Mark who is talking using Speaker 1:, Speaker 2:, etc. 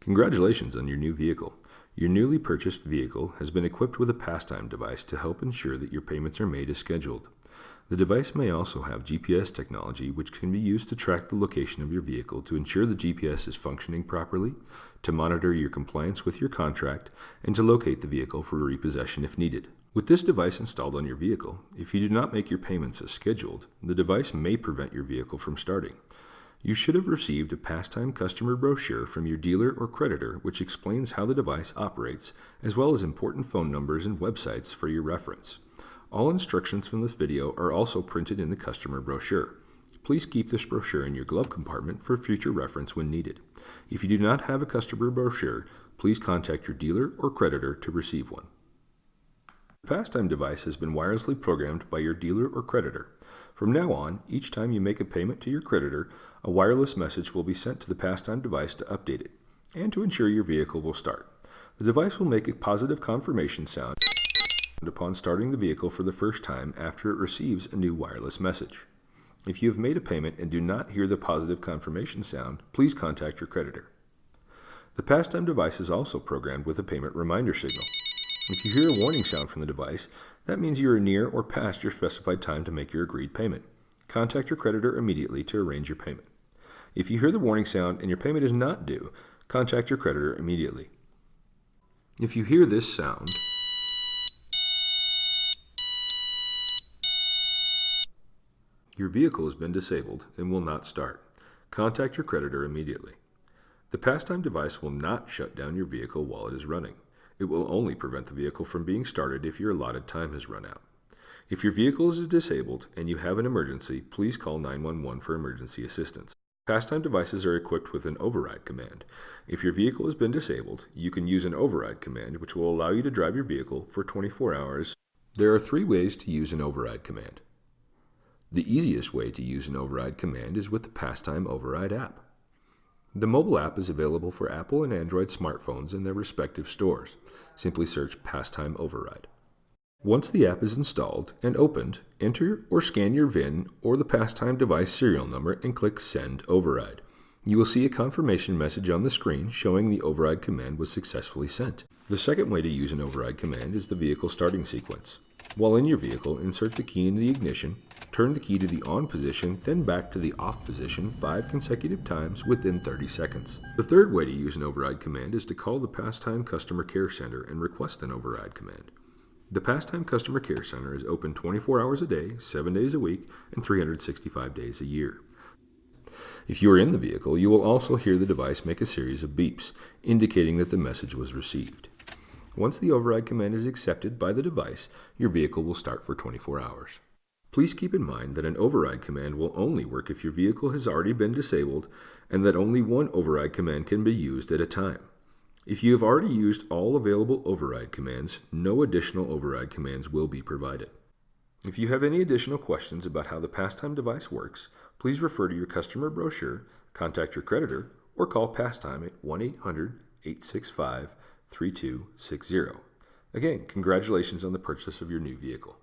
Speaker 1: Congratulations on your new vehicle. Your newly purchased vehicle has been equipped with a PassTime device to help ensure that your payments are made as scheduled. The device may also have GPS technology, which can be used to track the location of your vehicle to ensure the GPS is functioning properly, to monitor your compliance with your contract, and to locate the vehicle for repossession if needed. With this device installed on your vehicle, if you do not make your payments as scheduled, the device may prevent your vehicle from starting. You should have received a PassTime customer brochure from your dealer or creditor which explains how the device operates, as well as important phone numbers and websites for your reference. All instructions from this video are also printed in the customer brochure. Please keep this brochure in your glove compartment for future reference when needed. If you do not have a customer brochure, please contact your dealer or creditor to receive one. The PassTime device has been wirelessly programmed by your dealer or creditor. From now on, each time you make a payment to your creditor, a wireless message will be sent to the PassTime device to update it, and to ensure your vehicle will start. The device will make a positive confirmation sound upon starting the vehicle for the first time after it receives a new wireless message. If you have made a payment and do not hear the positive confirmation sound, please contact your creditor. The PassTime device is also programmed with a payment reminder signal. If you hear a warning sound from the device, that means you are near or past your specified time to make your agreed payment. Contact your creditor immediately to arrange your payment. If you hear the warning sound and your payment is not due, contact your creditor immediately. If you hear this sound, your vehicle has been disabled and will not start. Contact your creditor immediately. The PassTime device will not shut down your vehicle while it is running. It will only prevent the vehicle from being started if your allotted time has run out. If your vehicle is disabled and you have an emergency, please call 911 for emergency assistance. PassTime devices are equipped with an override command. If your vehicle has been disabled, you can use an override command which will allow you to drive your vehicle for 24 hours. There are 3 ways to use an override command. The easiest way to use an override command is with the PassTime Override app. The mobile app is available for Apple and Android smartphones in their respective stores. Simply search PassTime Override. Once the app is installed and opened, enter or scan your VIN or the PassTime device serial number and click Send Override. You will see a confirmation message on the screen showing the override command was successfully sent. The second way to use an override command is the vehicle starting sequence. While in your vehicle, insert the key into the ignition, turn the key to the on position, then back to the off position 5 consecutive times within 30 seconds. The third way to use an override command is to call the PassTime Customer Care Center and request an override command. The PassTime Customer Care Center is open 24 hours a day, 7 days a week, and 365 days a year. If you are in the vehicle, you will also hear the device make a series of beeps, indicating that the message was received. Once the override command is accepted by the device, your vehicle will start for 24 hours. Please keep in mind that an override command will only work if your vehicle has already been disabled and that only one override command can be used at a time. If you have already used all available override commands, no additional override commands will be provided. If you have any additional questions about how the PassTime device works, please refer to your customer brochure, contact your creditor, or call PassTime at 1-800-865-3260. Again, congratulations on the purchase of your new vehicle.